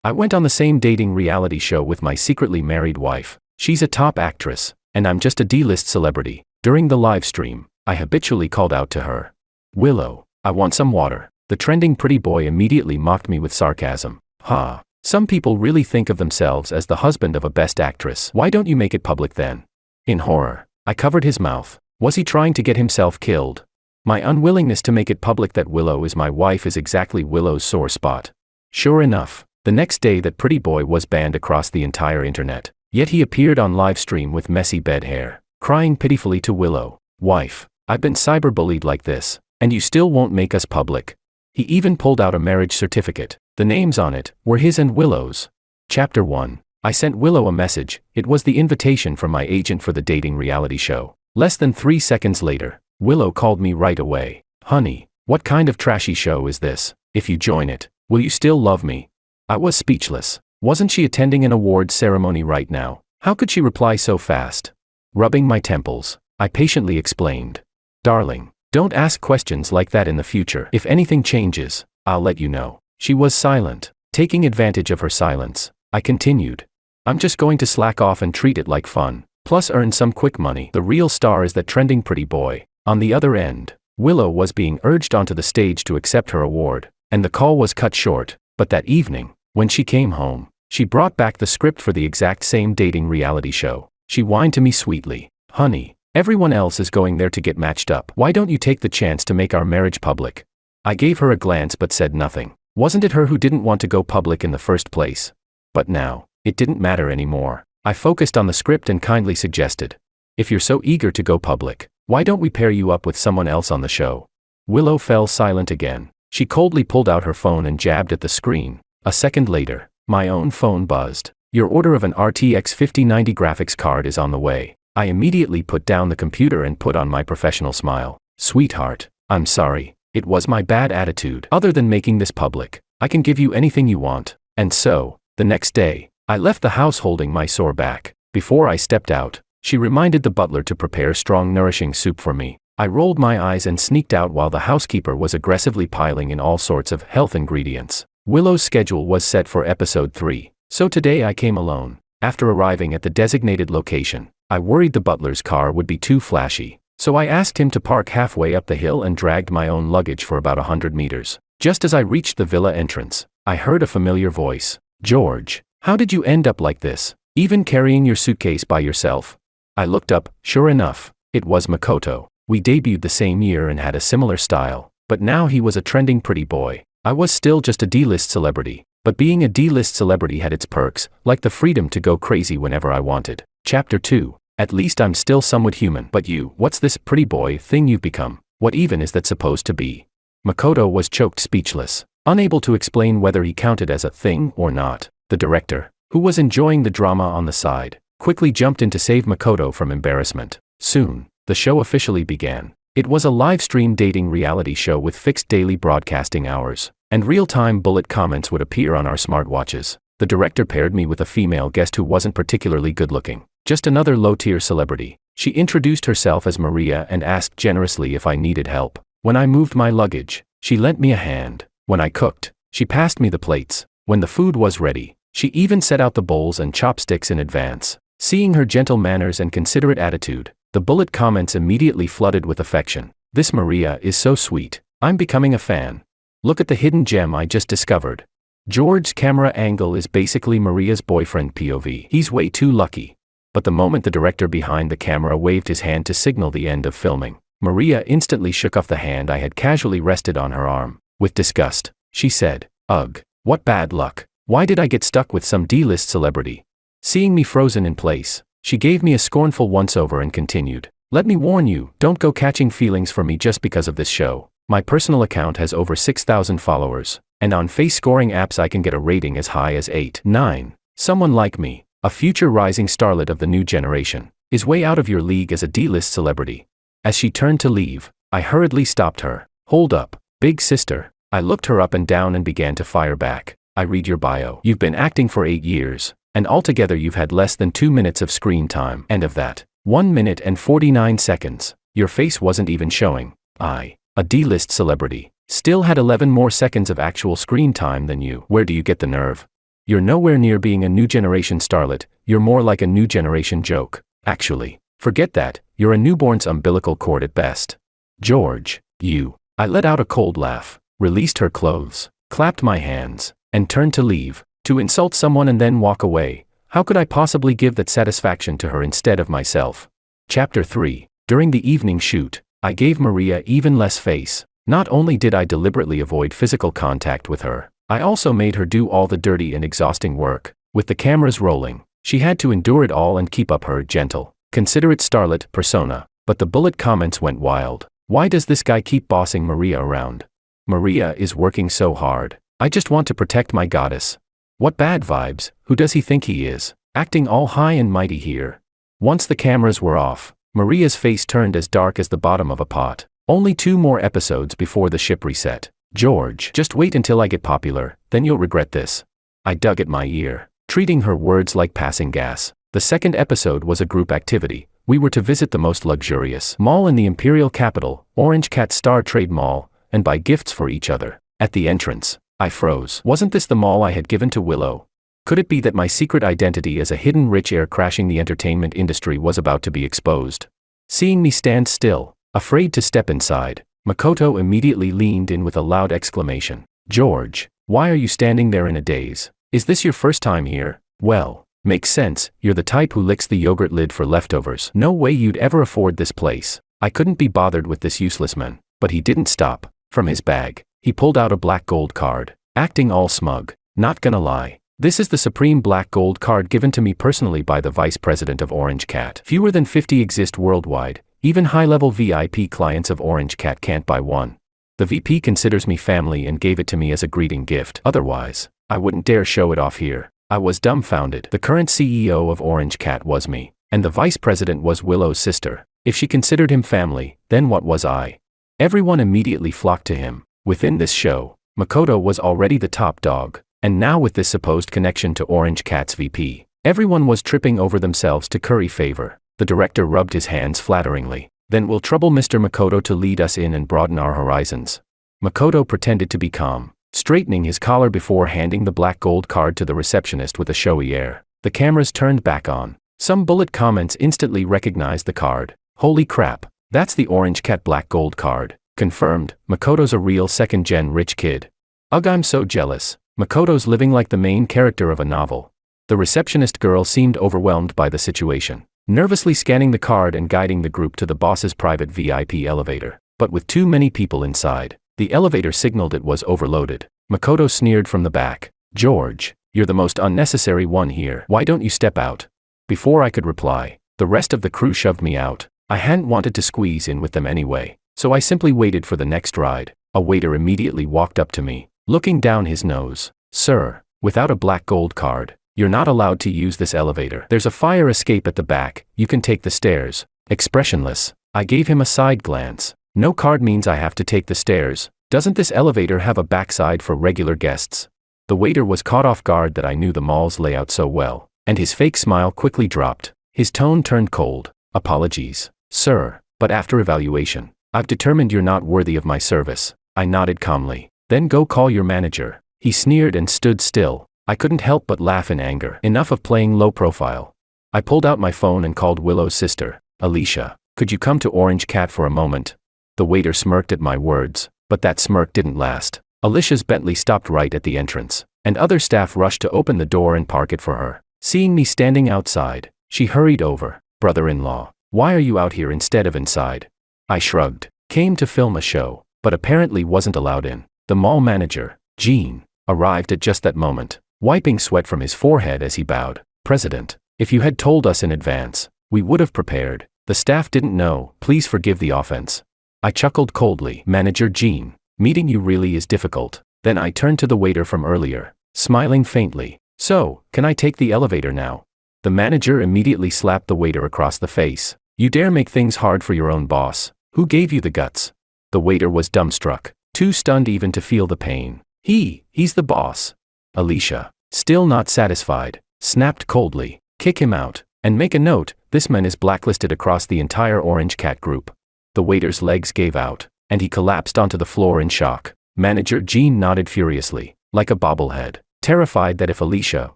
I went on the same dating reality show with my secretly married wife. She's a top actress, and I'm just a D-list celebrity. During the live stream, I habitually called out to her, "Willow, I want some water." The trending pretty boy immediately mocked me with sarcasm. "Ha, some people really think of themselves as the husband of a best actress. Why don't you make it public then?" In horror, I covered his mouth. Was he trying to get himself killed? My unwillingness to make it public that Willow is my wife is exactly Willow's sore spot. Sure enough, the next day that pretty boy was banned across the entire internet. Yet he appeared on live stream with messy bed hair, crying pitifully to Willow, "Wife, I've been cyberbullied like this, and you still won't make us public." He even pulled out a marriage certificate. The names on it were his and Willow's. Chapter 1. I sent Willow a message. It was the invitation from my agent for the dating reality show. Less than 3 seconds later, Willow called me right away. "Honey, what kind of trashy show is this? If you join it, will you still love me?" I was speechless. Wasn't she attending an awards ceremony right now? How could she reply so fast? Rubbing my temples, I patiently explained, "Darling, don't ask questions like that in the future. If anything changes, I'll let you know." She was silent. Taking advantage of her silence, I continued, "I'm just going to slack off and treat it like fun, plus earn some quick money." The real star is that trending pretty boy. On the other end, Willow was being urged onto the stage to accept her award, and the call was cut short. But that evening, when she came home, she brought back the script for the exact same dating reality show. She whined to me sweetly, "Honey, everyone else is going there to get matched up. Why don't you take the chance to make our marriage public?" I gave her a glance but said nothing. Wasn't it her who didn't want to go public in the first place? But now, it didn't matter anymore. I focused on the script and kindly suggested, "If you're so eager to go public, why don't we pair you up with someone else on the show?" Willow fell silent again. She coldly pulled out her phone and jabbed at the screen. A second later, my own phone buzzed. "Your order of an RTX 5090 graphics card is on the way." I immediately put down the computer and put on my professional smile. "Sweetheart, I'm sorry. It was my bad attitude. Other than making this public, I can give you anything you want." And so, the next day, I left the house holding my sore back. Before I stepped out, she reminded the butler to prepare strong, nourishing soup for me. I rolled my eyes and sneaked out while the housekeeper was aggressively piling in all sorts of health ingredients. Willow's schedule was set for episode 3, so today I came alone. After arriving at the designated location, I worried the butler's car would be too flashy, so I asked him to park halfway up the hill and dragged my own luggage for about 100 meters. Just as I reached the villa entrance, I heard a familiar voice. "George, how did you end up like this, even carrying your suitcase by yourself?" I looked up. Sure enough, it was Makoto. We debuted the same year and had a similar style, but now he was a trending pretty boy. I was still just a D-list celebrity, but being a D-list celebrity had its perks, like the freedom to go crazy whenever I wanted. Chapter 2. At least I'm still somewhat human. "But you, what's this pretty boy thing you've become? What even is that supposed to be?" Makoto was choked speechless, unable to explain whether he counted as a thing or not. The director, who was enjoying the drama on the side, quickly jumped in to save Makoto from embarrassment. Soon, the show officially began. It was a live-stream dating reality show with fixed daily broadcasting hours, and real-time bullet comments would appear on our smartwatches. The director paired me with a female guest who wasn't particularly good-looking, just another low-tier celebrity. She introduced herself as Maria and asked generously if I needed help. When I moved my luggage, she lent me a hand. When I cooked, she passed me the plates. When the food was ready, she even set out the bowls and chopsticks in advance. Seeing her gentle manners and considerate attitude, the bullet comments immediately flooded with affection. "This Maria is so sweet. I'm becoming a fan. Look at the hidden gem I just discovered. George's camera angle is basically Maria's boyfriend POV. He's way too lucky." But the moment the director behind the camera waved his hand to signal the end of filming, Maria instantly shook off the hand I had casually rested on her arm. With disgust, she said, "Ugh, what bad luck. Why did I get stuck with some D-list celebrity?" Seeing me frozen in place, she gave me a scornful once-over and continued, "Let me warn you, don't go catching feelings for me just because of this show. My personal account has over 6,000 followers, and on face scoring apps I can get a rating as high as 8, 9. Someone like me, a future rising starlet of the new generation, is way out of your league as a D-list celebrity." As she turned to leave, I hurriedly stopped her. "Hold up, big sister." I looked her up and down and began to fire back. "I read your bio. You've been acting for 8 years. And altogether you've had less than 2 minutes of screen time. And of that, 1 minute and 49 seconds, your face wasn't even showing. I, a D-list celebrity, still had 11 more seconds of actual screen time than you. Where do you get the nerve?" You're nowhere near being a new generation starlet, you're more like a new generation joke. Actually, forget that, you're a newborn's umbilical cord at best. George, you. I let out a cold laugh, released her clothes, clapped my hands, and turned to leave. To insult someone and then walk away, how could I possibly give that satisfaction to her instead of myself? Chapter 3. During the evening shoot, I gave Maria even less face. Not only did I deliberately avoid physical contact with her, I also made her do all the dirty and exhausting work. With the cameras rolling, she had to endure it all and keep up her gentle, considerate starlet persona. But the bullet comments went wild. Why does this guy keep bossing Maria around? Maria is working so hard. I just want to protect my goddess. What bad vibes, who does he think he is? Acting all high and mighty here. Once the cameras were off, Maria's face turned as dark as the bottom of a pot. Only 2 more episodes before the ship reset. George, just wait until I get popular, then you'll regret this. I dug at my ear, treating her words like passing gas. The second episode was a group activity. We were to visit the most luxurious mall in the imperial capital, Orange Cat Star Trade Mall, and buy gifts for each other. At the entrance, I froze. Wasn't this the mall I had given to Willow? Could it be that my secret identity as a hidden rich heir crashing the entertainment industry was about to be exposed? Seeing me stand still, afraid to step inside, Makoto immediately leaned in with a loud exclamation. George, why are you standing there in a daze? Is this your first time here? Well, makes sense, you're the type who licks the yogurt lid for leftovers. No way you'd ever afford this place. I couldn't be bothered with this useless man, but he didn't stop. From his bag, he pulled out a black gold card, acting all smug. Not gonna lie, this is the supreme black gold card given to me personally by the vice president of Orange Cat. Fewer than 50 exist worldwide. Even high-level VIP clients of Orange Cat can't buy one. The VP considers me family and gave it to me as a greeting gift. Otherwise, I wouldn't dare show it off here. I was dumbfounded. The current CEO of Orange Cat was me, and the vice president was Willow's sister. If she considered him family, then what was I? Everyone immediately flocked to him. Within this show, Makoto was already the top dog, and now with this supposed connection to Orange Cat's VP, everyone was tripping over themselves to curry favor. The director rubbed his hands flatteringly. Then we'll trouble Mr. Makoto to lead us in and broaden our horizons. Makoto pretended to be calm, straightening his collar before handing the black gold card to the receptionist with a showy air. The cameras turned back on. Some bullet comments instantly recognized the card. Holy crap, that's the Orange Cat black gold card. Confirmed, Makoto's a real second-gen rich kid. Ugh, I'm so jealous. Makoto's living like the main character of a novel. The receptionist girl seemed overwhelmed by the situation, nervously scanning the card and guiding the group to the boss's private VIP elevator. But with too many people inside, the elevator signaled it was overloaded. Makoto sneered from the back. George, you're the most unnecessary one here. Why don't you step out? Before I could reply, the rest of the crew shoved me out. I hadn't wanted to squeeze in with them anyway, so I simply waited for the next ride. A waiter immediately walked up to me, looking down his nose. Sir, without a black gold card, you're not allowed to use this elevator. There's a fire escape at the back, you can take the stairs. Expressionless, I gave him a side glance. No card means I have to take the stairs. Doesn't this elevator have a backside for regular guests? The waiter was caught off guard that I knew the mall's layout so well, and his fake smile quickly dropped. His tone turned cold. Apologies, sir, but after evaluation, I've determined you're not worthy of my service. I nodded calmly. Then go call your manager. He sneered and stood still. I couldn't help but laugh in anger. Enough of playing low profile. I pulled out my phone and called Willow's sister. Alicia, could you come to Orange Cat for a moment? The waiter smirked at my words, but that smirk didn't last. Alicia's Bentley stopped right at the entrance, and other staff rushed to open the door and park it for her. Seeing me standing outside, she hurried over. Brother-in-law, why are you out here instead of inside? I shrugged. Came to film a show, but apparently wasn't allowed in. The mall manager, Gene, arrived at just that moment, wiping sweat from his forehead as he bowed. President, if you had told us in advance, we would have prepared. The staff didn't know. Please forgive the offense. I chuckled coldly. Manager Gene, meeting you really is difficult. Then I turned to the waiter from earlier, smiling faintly. So, can I take the elevator now? The manager immediately slapped the waiter across the face. You dare make things hard for your own boss. Who gave you the guts? The waiter was dumbstruck, too stunned even to feel the pain. He's the boss. Alicia, still not satisfied, snapped coldly. Kick him out, and make a note, this man is blacklisted across the entire Orange Cat group. The waiter's legs gave out, and he collapsed onto the floor in shock. Manager Gene nodded furiously, like a bobblehead. terrified that if Alicia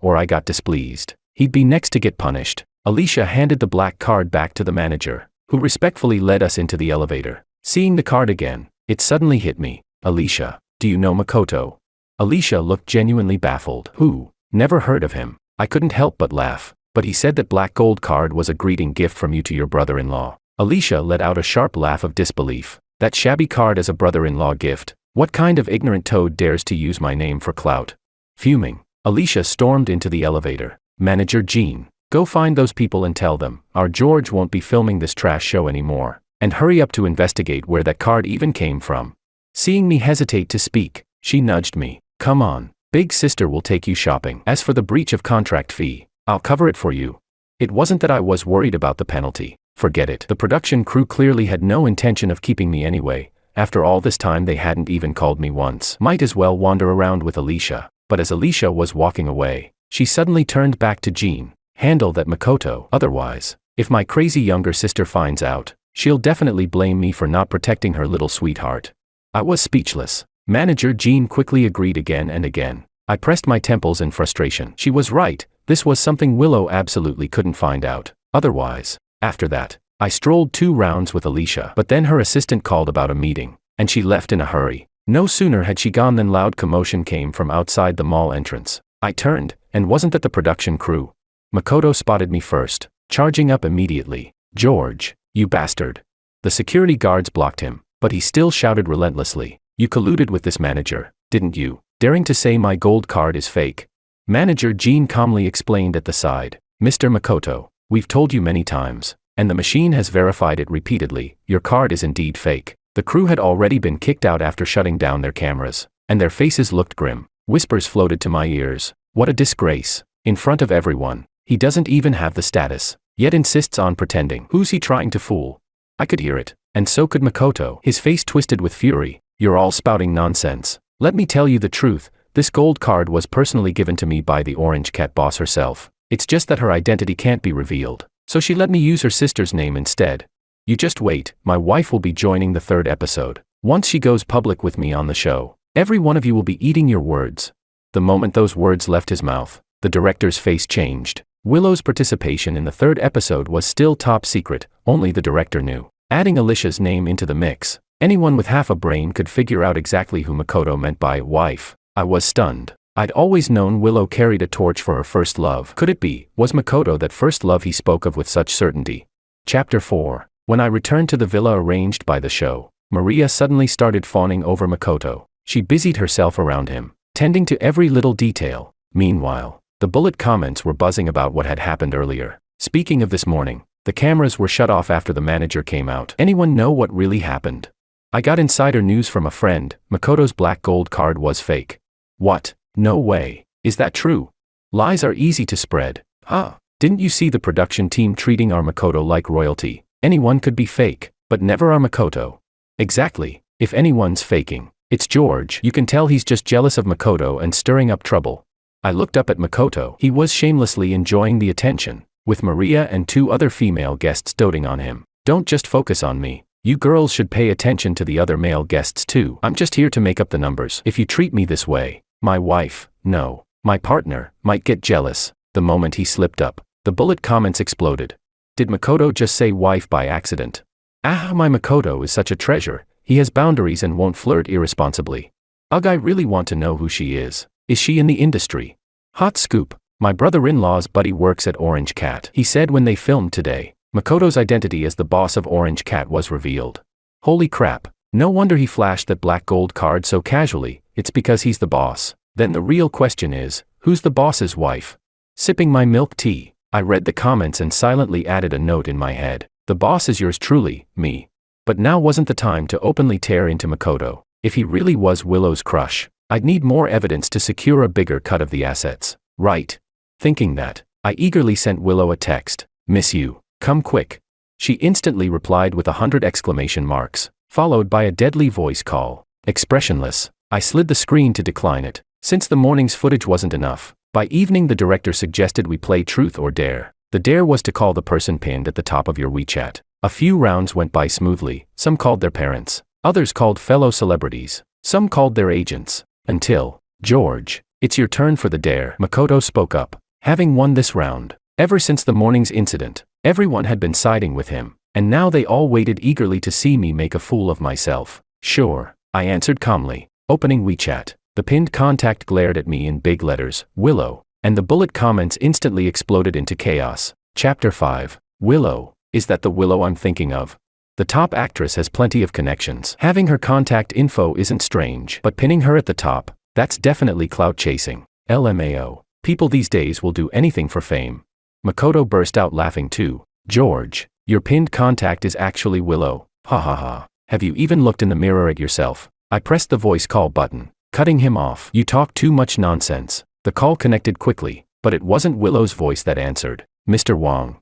or I got displeased, he'd be next to get punished. Alicia handed the black card back to the manager, who respectfully led us into the elevator. Seeing the card again, it suddenly hit me. Alicia, do you know Makoto? Alicia looked genuinely baffled. Who? Never heard of him. I couldn't help but laugh. But he said that black gold card was a greeting gift from you to your brother-in-law. Alicia let out a sharp laugh of disbelief. That shabby card as a brother-in-law gift? What kind of ignorant toad dares to use my name for clout? Fuming, Alicia stormed into the elevator. Manager Jean, go find those people and tell them, our George won't be filming this trash show anymore. And hurry up to investigate where that card even came from. Seeing me hesitate to speak, she nudged me. Come on, big sister will take you shopping. As for the breach of contract fee, I'll cover it for you. It wasn't that I was worried about the penalty. Forget it. The production crew clearly had no intention of keeping me anyway. After all this time they hadn't even called me once. Might as well wander around with Alicia. But as Alicia was walking away, she suddenly turned back to Jean. Handle that, Makoto. Otherwise, if my crazy younger sister finds out, she'll definitely blame me for not protecting her little sweetheart. I was speechless. Manager Jean quickly agreed again and again. I pressed my temples in frustration. She was right. This was something Willow absolutely couldn't find out. Otherwise, after that, I strolled 2 rounds with Alicia, but then her assistant called about a meeting, and she left in a hurry. No sooner had she gone than loud commotion came from outside the mall entrance. I turned, and wasn't that the production crew? Makoto spotted me first, charging up immediately. George, you bastard. The security guards blocked him, but he still shouted relentlessly. You colluded with this manager, didn't you? Daring to say my gold card is fake. Manager Jean calmly explained at the side. Mr. Makoto, we've told you many times, and the machine has verified it repeatedly, your card is indeed fake. The crew had already been kicked out after shutting down their cameras, and their faces looked grim. Whispers floated to my ears. What a disgrace. In front of everyone, he doesn't even have the status, yet insists on pretending. Who's he trying to fool? I could hear it, and so could Makoto. His face twisted with fury. You're all spouting nonsense. Let me tell you the truth, this gold card was personally given to me by the Orange Cat boss herself. It's just that her identity can't be revealed, so she let me use her sister's name instead. You just wait, my wife will be joining the 3rd episode. Once she goes public with me on the show, every one of you will be eating your words. The moment those words left his mouth, the director's face changed. Willow's participation in the 3rd episode was still top secret, only the director knew. Adding Alicia's name into the mix, anyone with half a brain could figure out exactly who Makoto meant by wife. I was stunned. I'd always known Willow carried a torch for her first love. Could it be, was Makoto that first love he spoke of with such certainty? Chapter 4. When I returned to the villa arranged by the show, Maria suddenly started fawning over Makoto. She busied herself around him, tending to every little detail. Meanwhile, the bullet comments were buzzing about what had happened earlier. Speaking of this morning, the cameras were shut off after the manager came out. Anyone know what really happened? I got insider news from a friend. Makoto's black gold card was fake. What? No way. Is that true? Lies are easy to spread. Huh? Didn't you see the production team treating our Makoto like royalty? Anyone could be fake, but never our Makoto. Exactly. If anyone's faking, it's George. You can tell he's just jealous of Makoto and stirring up trouble. I looked up at Makoto. He was shamelessly enjoying the attention, with Maria and 2 other female guests doting on him. Don't just focus on me. You girls should pay attention to the other male guests too. I'm just here to make up the numbers. If you treat me this way, my wife, no, my partner, might get jealous. The moment he slipped up, the bullet comments exploded. Did Makoto just say wife by accident? Ah, my Makoto is such a treasure. He has boundaries and won't flirt irresponsibly. Ugh, I really want to know who she is. Is she in the industry? Hot scoop. My brother-in-law's buddy works at Orange Cat. He said when they filmed today, Makoto's identity as the boss of Orange Cat was revealed. Holy crap. No wonder he flashed that black gold card so casually. It's because he's the boss. Then the real question is, who's the boss's wife? Sipping my milk tea, I read the comments and silently added a note in my head. The boss is yours truly, me. But now wasn't the time to openly tear into Makoto. If he really was Willow's crush, I'd need more evidence to secure a bigger cut of the assets. Right. Thinking that, I eagerly sent Willow a text. Miss you. Come quick. She instantly replied with 100 exclamation marks, followed by a deadly voice call. Expressionless, I slid the screen to decline it. Since the morning's footage wasn't enough, by evening the director suggested we play truth or dare. The dare was to call the person pinned at the top of your WeChat. A few rounds went by smoothly. Some called their parents, others called fellow celebrities, some called their agents, until George. It's your turn for the dare, Makoto spoke up. Having won this round, ever since the morning's incident, everyone had been siding with him, and now they all waited eagerly to see me make a fool of myself. Sure, I answered calmly, opening WeChat. The pinned contact glared at me in big letters, Willow, and the bullet comments instantly exploded into chaos. Chapter 5. Willow, is that the Willow I'm thinking of? The top actress has plenty of connections. Having her contact info isn't strange, but pinning her at the top, that's definitely clout chasing. LMAO. People these days will do anything for fame. Makoto burst out laughing too. George, your pinned contact is actually Willow. Ha ha ha. Have you even looked in the mirror at yourself? I pressed the voice call button, cutting him off. You talk too much nonsense. The call connected quickly, but it wasn't Willow's voice that answered. Mr. Wong.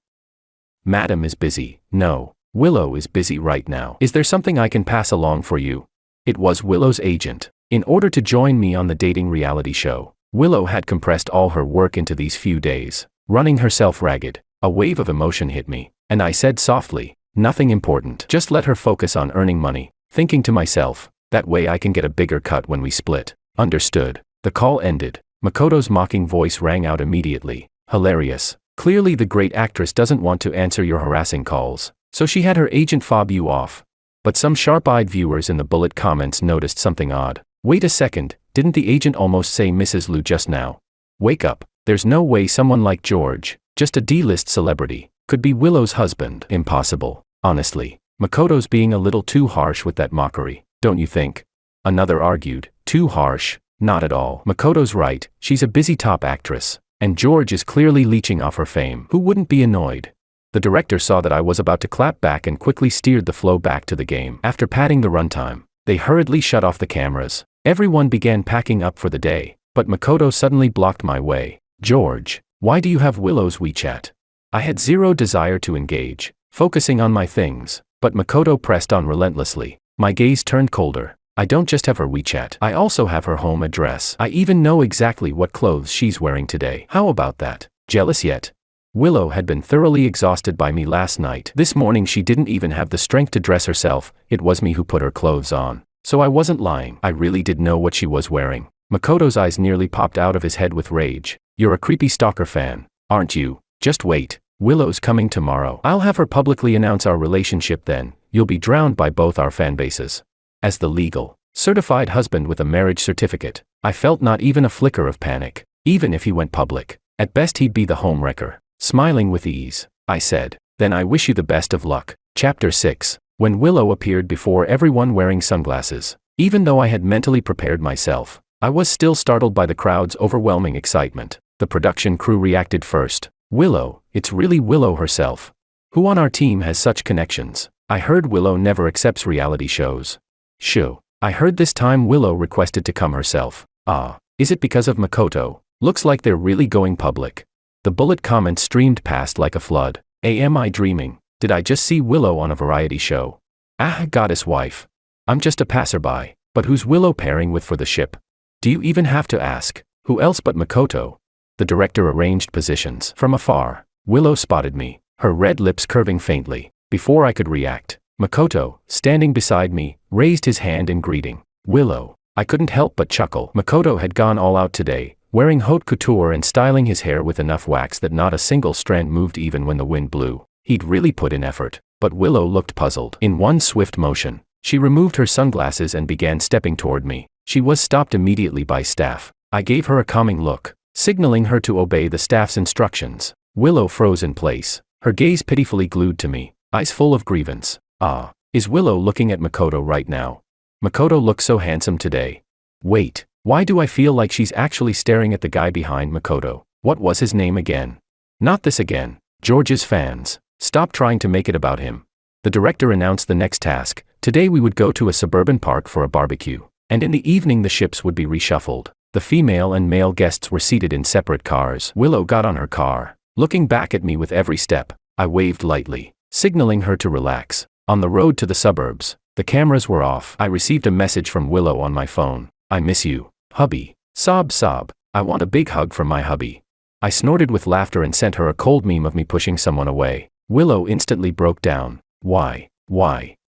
Madam is busy. No, Willow is busy right now. Is there something I can pass along for you? It was Willow's agent. In order to join me on the dating reality show, Willow had compressed all her work into these few days, running herself ragged. A wave of emotion hit me, and I said softly, nothing important. Just let her focus on earning money, thinking to myself, that way I can get a bigger cut when we split. Understood. The call ended. Makoto's mocking voice rang out immediately. Hilarious. Clearly the great actress doesn't want to answer your harassing calls, so she had her agent fob you off. But some sharp-eyed viewers in the bullet comments noticed something odd. Wait a second, didn't the agent almost say Mrs. Liu just now? Wake up, there's no way someone like George, just a D-list celebrity, could be Willow's husband. Impossible. Honestly, Makoto's being a little too harsh with that mockery, don't you think? Another argued, too harsh? Not at all. Makoto's right, she's a busy top actress, and George is clearly leeching off her fame. Who wouldn't be annoyed? The director saw that I was about to clap back and quickly steered the flow back to the game. After padding the runtime, they hurriedly shut off the cameras. Everyone began packing up for the day, but Makoto suddenly blocked my way. George, why do you have Willow's WeChat? I had zero desire to engage, focusing on my things, but Makoto pressed on relentlessly. My gaze turned colder. I don't just have her WeChat, I also have her home address. I even know exactly what clothes she's wearing today. How about that? Jealous yet? Willow had been thoroughly exhausted by me last night. This morning she didn't even have the strength to dress herself. It was me who put her clothes on. So I wasn't lying. I really did know what she was wearing. Makoto's eyes nearly popped out of his head with rage. You're a creepy stalker fan, aren't you? Just wait. Willow's coming tomorrow. I'll have her publicly announce our relationship then. You'll be drowned by both our fan bases. As the legal, certified husband with a marriage certificate, I felt not even a flicker of panic. Even if he went public, at best he'd be the homewrecker. Smiling with ease, I said, then I wish you the best of luck. Chapter 6. When Willow appeared before everyone wearing sunglasses, even though I had mentally prepared myself, I was still startled by the crowd's overwhelming excitement. The production crew reacted first. Willow, it's really Willow herself. Who on our team has such connections? I heard Willow never accepts reality shows. Shoo. I heard this time Willow requested to come herself. Ah, is it because of Makoto? Looks like they're really going public. The bullet comments streamed past like a flood. Am I dreaming? Did I just see Willow on a variety show? Ah, goddess wife. I'm just a passerby, but who's Willow pairing with for the ship? Do you even have to ask? Who else but Makoto? The director arranged positions. From afar, Willow spotted me, her red lips curving faintly. Before I could react, Makoto, standing beside me, raised his hand in greeting. Willow. I couldn't help but chuckle. Makoto had gone all out today, wearing haute couture and styling his hair with enough wax that not a single strand moved even when the wind blew. He'd really put in effort, but Willow looked puzzled. In one swift motion, she removed her sunglasses and began stepping toward me. She was stopped immediately by staff. I gave her a calming look, signaling her to obey the staff's instructions. Willow froze in place, her gaze pitifully glued to me, eyes full of grievance. Ah, is Willow looking at Makoto right now? Makoto looks so handsome today. Wait, why do I feel like she's actually staring at the guy behind Makoto? What was his name again? Not this again. George's fans. Stop trying to make it about him. The director announced the next task. Today we would go to a suburban park for a barbecue, and in the evening the ships would be reshuffled. The female and male guests were seated in separate cars. Willow got on her car, looking back at me with every step. I waved lightly, signaling her to relax. On the road to the suburbs, the cameras were off. I received a message from Willow on my phone. I miss you, hubby. Sob sob. I want a big hug from my hubby. I snorted with laughter and sent her a cold meme of me pushing someone away. Willow instantly broke down. Why?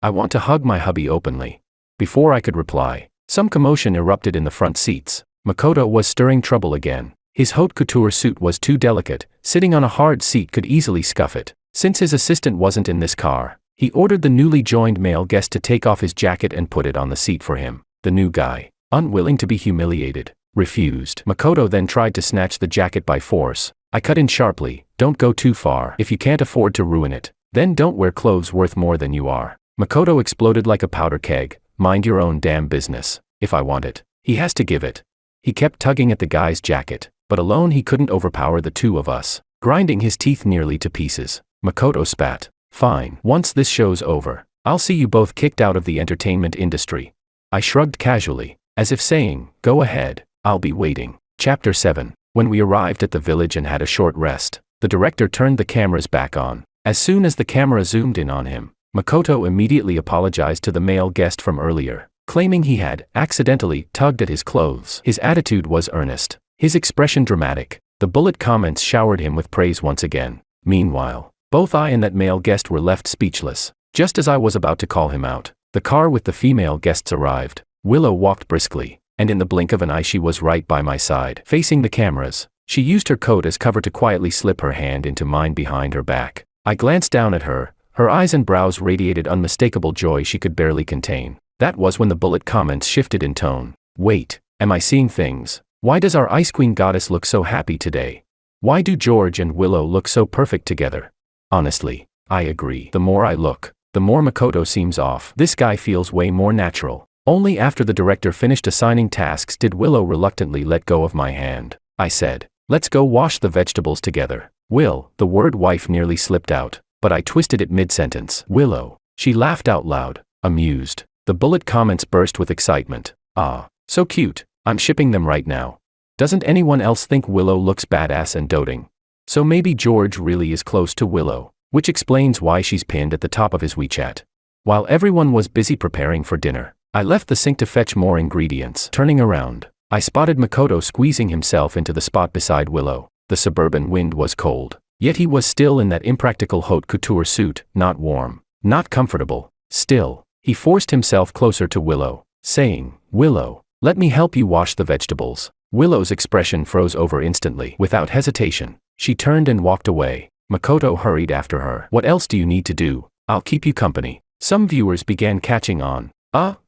I want to hug my hubby openly. Before I could reply, some commotion erupted in the front seats. Makoto was stirring trouble again. His haute couture suit was too delicate, sitting on a hard seat could easily scuff it. Since his assistant wasn't in this car, he ordered the newly joined male guest to take off his jacket and put it on the seat for him. The new guy, unwilling to be humiliated, refused. Makoto then tried to snatch the jacket by force. I cut in sharply, "Don't go too far. If you can't afford to ruin it, then don't wear clothes worth more than you are." Makoto exploded like a powder keg. "Mind your own damn business. If I want it, he has to give it." He kept tugging at the guy's jacket, but alone he couldn't overpower the two of us, grinding his teeth nearly to pieces. Makoto spat. "Fine. Once this show's over, I'll see you both kicked out of the entertainment industry." I shrugged casually, as if saying, "Go ahead, I'll be waiting." Chapter 7. When we arrived at the village and had a short rest, the director turned the cameras back on. As soon as the camera zoomed in on him, Makoto immediately apologized to the male guest from earlier, claiming he had accidentally tugged at his clothes. His attitude was earnest, his expression dramatic. The bullet comments showered him with praise once again. Meanwhile, both I and that male guest were left speechless. Just as I was about to call him out, the car with the female guests arrived. Willow walked briskly, and in the blink of an eye she was right by my side, facing the cameras. She used her coat as cover to quietly slip her hand into mine behind her back. I glanced down at her. Her eyes and brows radiated unmistakable joy she could barely contain. That was when the bullet comments shifted in tone. "Wait, am I seeing things? Why does our Ice Queen goddess look so happy today? Why do George and Willow look so perfect together?" Honestly, I agree. The more I look, the more Makoto seems off. This guy feels way more natural. Only after the director finished assigning tasks did Willow reluctantly let go of my hand. I said, "Let's go wash the vegetables together." "Will," the word wife nearly slipped out, but I twisted it mid-sentence. "Willow." She laughed out loud, amused. The bullet comments burst with excitement. "Ah, so cute. I'm shipping them right now. Doesn't anyone else think Willow looks badass and doting? So maybe George really is close to Willow, which explains why she's pinned at the top of his WeChat." While everyone was busy preparing for dinner, I left the sink to fetch more ingredients. Turning around, I spotted Makoto squeezing himself into the spot beside Willow. The suburban wind was cold, yet he was still in that impractical haute couture suit, not warm, not comfortable. Still, he forced himself closer to Willow, saying, "Willow, let me help you wash the vegetables." Willow's expression froze over instantly. Without hesitation, she turned and walked away. Makoto hurried after her. "What else do you need to do? I'll keep you company." Some viewers began catching on.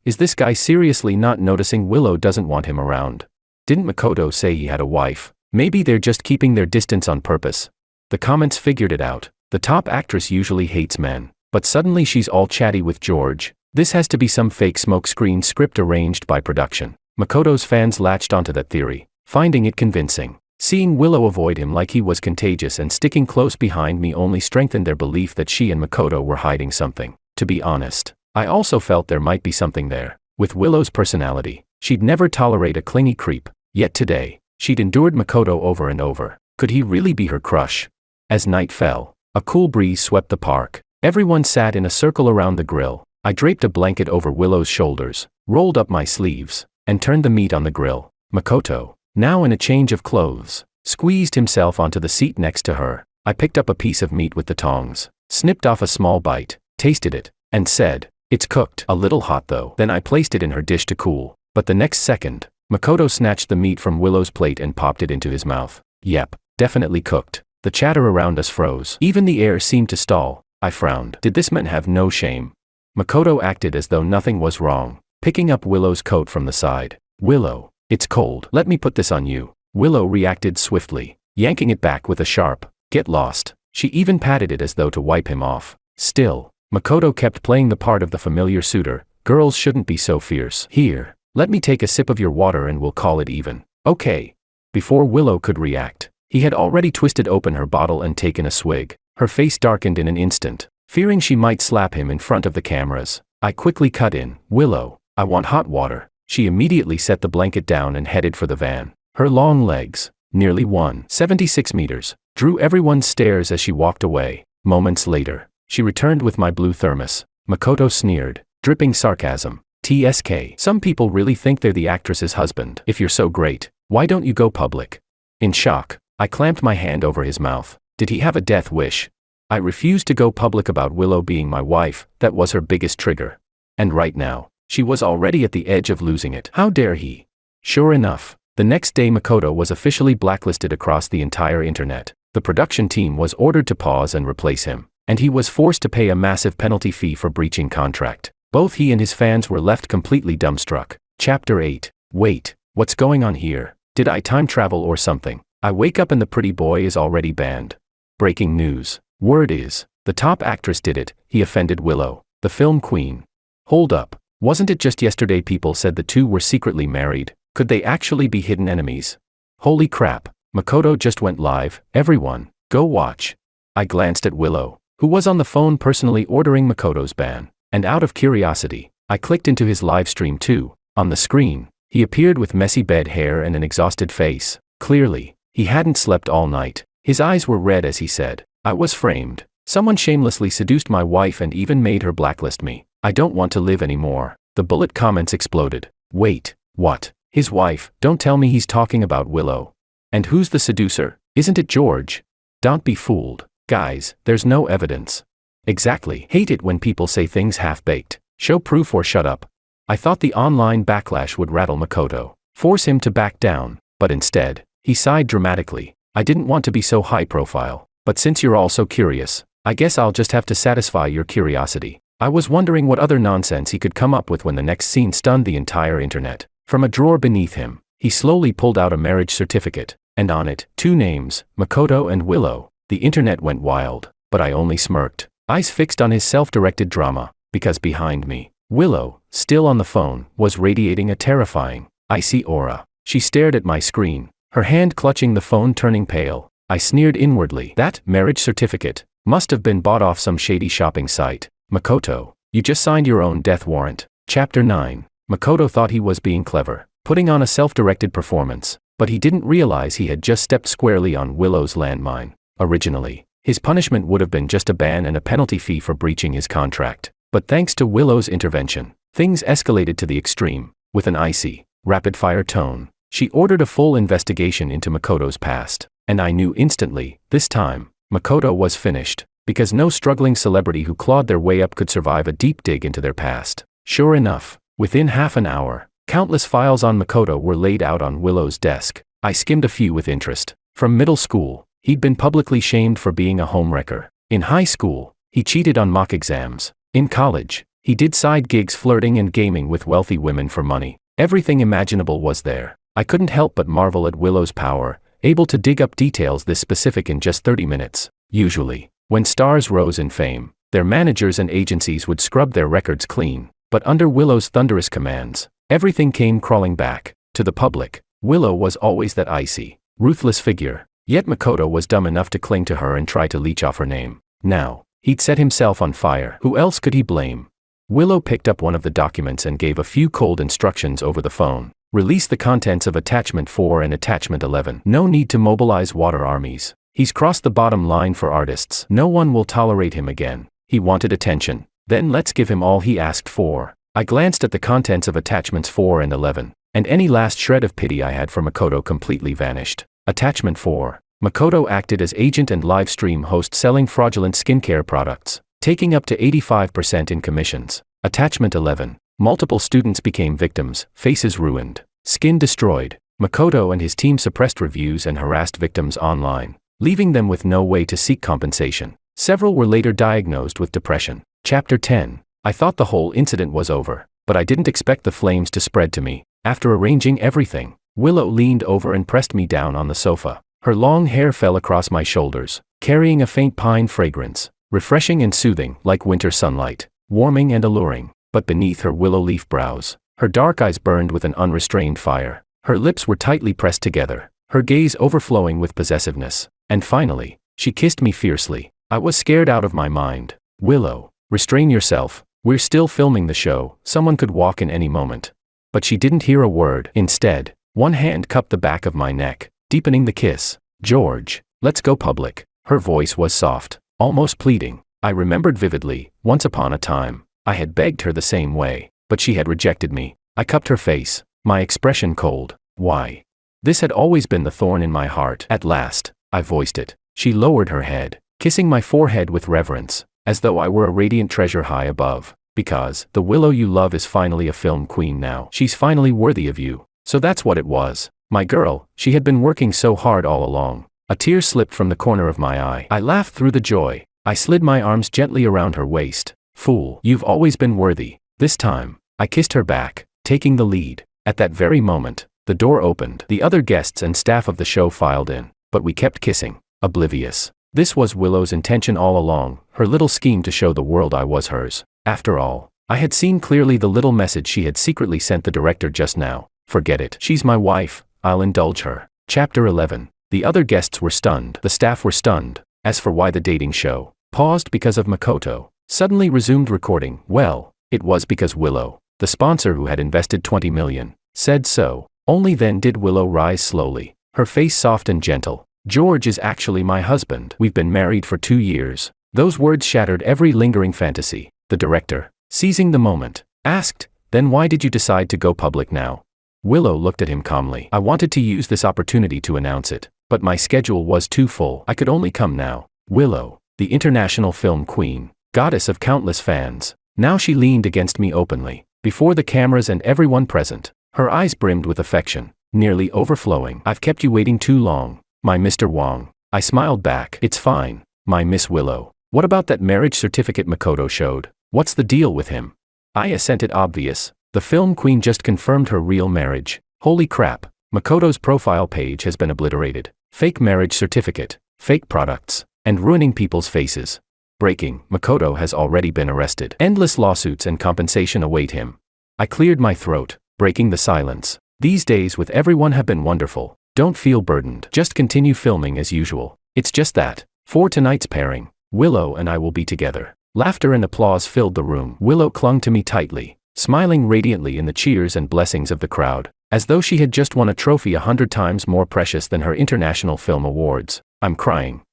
Is this guy seriously not noticing Willow doesn't want him around? Didn't Makoto say he had a wife? Maybe they're just keeping their distance on purpose. The comments figured it out. The top actress usually hates men, but suddenly she's all chatty with George. This has to be some fake smokescreen script arranged by production. Makoto's fans latched onto that theory, finding it convincing. Seeing Willow avoid him like he was contagious and sticking close behind me only strengthened their belief that she and Makoto were hiding something. To be honest, I also felt there might be something there. With Willow's personality, she'd never tolerate a clingy creep, yet today, she'd endured Makoto over and over. Could he really be her crush? As night fell, a cool breeze swept the park. Everyone sat in a circle around the grill. I draped a blanket over Willow's shoulders, rolled up my sleeves, and turned the meat on the grill. Makoto, now in a change of clothes, squeezed himself onto the seat next to her. I picked up a piece of meat with the tongs, snipped off a small bite, tasted it, and said, "It's cooked. A little hot though." Then I placed it in her dish to cool. But the next second, Makoto snatched the meat from Willow's plate and popped it into his mouth. "Yep, definitely cooked." The chatter around us froze. Even the air seemed to stall. I frowned. Did this man have no shame? Makoto acted as though nothing was wrong, picking up Willow's coat from the side. "Willow, it's cold. Let me put this on you." Willow reacted swiftly, yanking it back with a sharp, "Get lost." She even patted it as though to wipe him off. Still, Makoto kept playing the part of the familiar suitor. "Girls shouldn't be so fierce. Here, let me take a sip of your water and we'll call it even." "Okay." Before Willow could react, he had already twisted open her bottle and taken a swig. Her face darkened in an instant, fearing she might slap him in front of the cameras. I quickly cut in, "Willow, I want hot water." She immediately set the blanket down and headed for the van. Her long legs, nearly 176 meters, drew everyone's stares as she walked away. Moments later, she returned with my blue thermos. Makoto sneered, dripping sarcasm. "TSK. Some people really think they're the actress's husband. If you're so great, why don't you go public?" In shock, I clamped my hand over his mouth. Did he have a death wish? I refused to go public about Willow being my wife. That was her biggest trigger. And right now, she was already at the edge of losing it. How dare he? Sure enough, the The next day Makoto was officially blacklisted across the entire internet. The production team was ordered to pause and replace him, and he was forced to pay a massive penalty fee for breaching contract. Both he and his fans were left completely dumbstruck. Chapter 8. Wait, what's going on here? Did I time travel or something? I wake up and the pretty boy is already banned. Breaking news. Word is, the top actress did it. He offended Willow, the film queen. Hold up. Wasn't it just yesterday people said the two were secretly married? Could they actually be hidden enemies? Holy crap, Makoto just went live. Everyone, go watch. I glanced at Willow, who was on the phone personally ordering Makoto's ban, and out of curiosity, I clicked into his live stream too. On the screen, he appeared with messy bed hair and an exhausted face. Clearly, he hadn't slept all night. His eyes were red as he said, I was framed. Someone shamelessly seduced my wife and even made her blacklist me. I don't want to live anymore. The bullet comments exploded. Wait, what? His wife? Don't tell me he's talking about Willow. And who's the seducer? Isn't it George? Don't be fooled. Guys, there's no evidence. Exactly. Hate it when people say things half-baked. Show proof or shut up. I thought the online backlash would rattle Makoto, force him to back down, but instead, he sighed dramatically. I didn't want to be so high profile, but since you're all so curious, I guess I'll just have to satisfy your curiosity. I was wondering what other nonsense he could come up with when the next scene stunned the entire internet. From a drawer beneath him, he slowly pulled out a marriage certificate, and on it, 2 names, Makoto and Willow. The internet went wild, but I only smirked, eyes fixed on his self-directed drama, because behind me, Willow, still on the phone, was radiating a terrifying, icy aura. She stared at my screen, her hand clutching the phone turning pale. I sneered inwardly. That marriage certificate must have been bought off some shady shopping site. Makoto, you just signed your own death warrant. Chapter 9. Makoto thought he was being clever, putting on a self-directed performance, but he didn't realize he had just stepped squarely on Willow's landmine. Originally, his punishment would have been just a ban and a penalty fee for breaching his contract. But thanks to Willow's intervention, things escalated to the extreme. With an icy, rapid-fire tone, she ordered a full investigation into Makoto's past, and I knew instantly, this time, Makoto was finished, because no struggling celebrity who clawed their way up could survive a deep dig into their past. Sure enough, within half an hour, countless files on Makoto were laid out on Willow's desk. I skimmed a few with interest. From middle school, he'd been publicly shamed for being a homewrecker. In high school, he cheated on mock exams. In college, he did side gigs flirting and gaming with wealthy women for money. Everything imaginable was there. I couldn't help but marvel at Willow's power, able to dig up details this specific in just 30 minutes. Usually, when stars rose in fame, their managers and agencies would scrub their records clean. But under Willow's thunderous commands, everything came crawling back. To the public, Willow was always that icy, ruthless figure. Yet Makoto was dumb enough to cling to her and try to leech off her name. Now, he'd set himself on fire. Who else could he blame? Willow picked up one of the documents and gave a few cold instructions over the phone. Release the contents of Attachment 4 and Attachment 11. No need to mobilize water armies. He's crossed the bottom line for artists. No one will tolerate him again. He wanted attention. Then let's give him all he asked for. I glanced at the contents of Attachments 4 and 11, and any last shred of pity I had for Makoto completely vanished. Attachment 4. Makoto acted as agent and live stream host selling fraudulent skincare products, taking up to 85% in commissions. Attachment 11. Multiple students became victims, faces ruined, skin destroyed. Makoto and his team suppressed reviews and harassed victims online, leaving them with no way to seek compensation. Several were later diagnosed with depression. Chapter 10. I thought the whole incident was over, but I didn't expect the flames to spread to me. After arranging everything, Willow leaned over and pressed me down on the sofa. Her long hair fell across my shoulders, carrying a faint pine fragrance, refreshing and soothing like winter sunlight, warming and alluring. But beneath her willow leaf brows, her dark eyes burned with an unrestrained fire. Her lips were tightly pressed together, her gaze overflowing with possessiveness. And finally, she kissed me fiercely. I was scared out of my mind. Willow, restrain yourself. We're still filming the show. Someone could walk in any moment. But she didn't hear a word. Instead, one hand cupped the back of my neck, deepening the kiss. George, let's go public. Her voice was soft, almost pleading. I remembered vividly, once upon a time, I had begged her the same way, but she had rejected me. I cupped her face, my expression cold. Why? This had always been the thorn in my heart. At last, I voiced it. She lowered her head, kissing my forehead with reverence, as though I were a radiant treasure high above. Because the Willow you love is finally a film queen now. She's finally worthy of you. So that's what it was. My girl, she had been working so hard all along. A tear slipped from the corner of my eye. I laughed through the joy. I slid my arms gently around her waist. Fool, you've always been worthy. This time, I kissed her back, taking the lead. At that very moment, the door opened. The other guests and staff of the show filed in, but we kept kissing, oblivious. This was Willow's intention all along, her little scheme to show the world I was hers. After all, I had seen clearly the little message she had secretly sent the director just now. Forget it. She's my wife. I'll indulge her. Chapter 11. The other guests were stunned. The staff were stunned. As for why the dating show paused because of Makoto, suddenly resumed recording, well, it was because Willow, the sponsor who had invested 20 million, said so. Only then did Willow rise slowly, her face soft and gentle. George is actually my husband. We've been married for 2 years. Those words shattered every lingering fantasy. The director, seizing the moment, asked, then why did you decide to go public now? Willow looked at him calmly. I wanted to use this opportunity to announce it, but my schedule was too full. I could only come now. Willow, the international film queen, goddess of countless fans. Now she leaned against me openly, before the cameras and everyone present. Her eyes brimmed with affection, nearly overflowing. I've kept you waiting too long, my Mr. Wong. I smiled back. It's fine, my Miss Willow. What about that marriage certificate Makoto showed? What's the deal with him? I assented. Obvious. The film queen just confirmed her real marriage. Holy crap, Makoto's profile page has been obliterated. Fake marriage certificate, fake products, and ruining people's faces. Breaking, Makoto has already been arrested. Endless lawsuits and compensation await him. I cleared my throat, breaking the silence. These days with everyone have been wonderful. Don't feel burdened. Just continue filming as usual. It's just that, for tonight's pairing, Willow and I will be together. Laughter and applause filled the room. Willow clung to me tightly, smiling radiantly in the cheers and blessings of the crowd, as though she had just won a trophy 100 times more precious than her international film awards. I'm crying.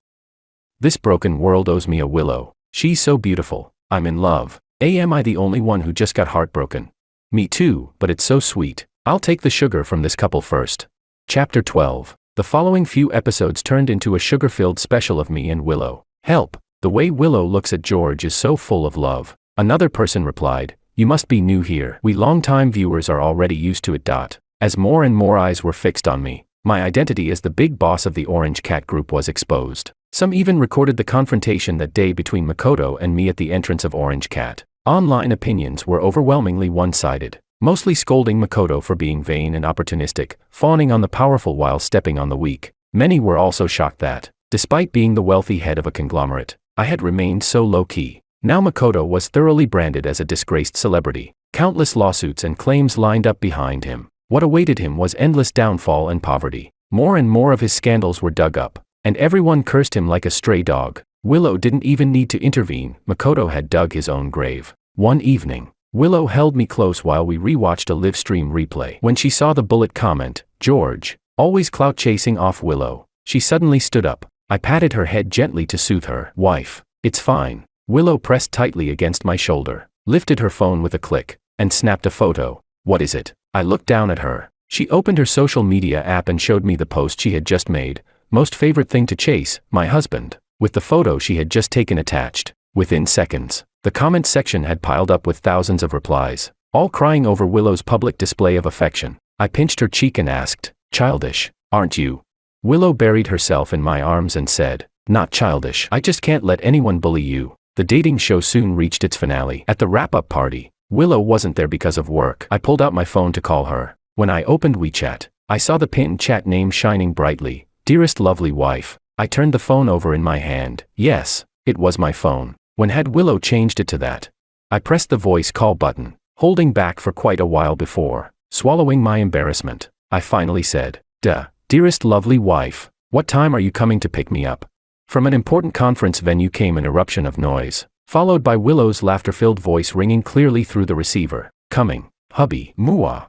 This broken world owes me a Willow. She's so beautiful. I'm in love. Am I the only one who just got heartbroken? Me too, but it's so sweet. I'll take the sugar from this couple first. Chapter 12. The following few episodes turned into a sugar-filled special of me and Willow. Help. The way Willow looks at George is so full of love. Another person replied, you must be new here. We long-time viewers are already used to it. As more and more eyes were fixed on me, my identity as the big boss of the Orange Cat Group was exposed. Some even recorded the confrontation that day between Makoto and me at the entrance of Orange Cat. Online opinions were overwhelmingly one-sided, mostly scolding Makoto for being vain and opportunistic, fawning on the powerful while stepping on the weak. Many were also shocked that, despite being the wealthy head of a conglomerate, I had remained so low-key. Now Makoto was thoroughly branded as a disgraced celebrity. Countless lawsuits and claims lined up behind him. What awaited him was endless downfall and poverty. More and more of his scandals were dug up, and everyone cursed him like a stray dog. Willow didn't even need to intervene. Makoto had dug his own grave. One evening, Willow held me close while we rewatched a live stream replay. When she saw the bullet comment, George, always clout chasing off Willow, she suddenly stood up. I patted her head gently to soothe her. Wife, it's fine. Willow pressed tightly against my shoulder, lifted her phone with a click, and snapped a photo. What is it? I looked down at her. She opened her social media app and showed me the post she had just made. Most favorite thing to chase, my husband, with the photo she had just taken attached. Within seconds, the comment section had piled up with thousands of replies, all crying over Willow's public display of affection. I pinched her cheek and asked, childish, aren't you? Willow buried herself in my arms and said, not childish. I just can't let anyone bully you. The dating show soon reached its finale. At the wrap-up party, Willow wasn't there because of work. I pulled out my phone to call her. When I opened WeChat, I saw the pinned chat name shining brightly. Dearest lovely wife. I turned the phone over in my hand. Yes, it was my phone. When had Willow changed it to that? I pressed the voice call button, holding back for quite a while before, swallowing my embarrassment. I finally said, dearest lovely wife, what time are you coming to pick me up? From an important conference venue came an eruption of noise, followed by Willow's laughter-filled voice ringing clearly through the receiver. Coming, hubby, Mua.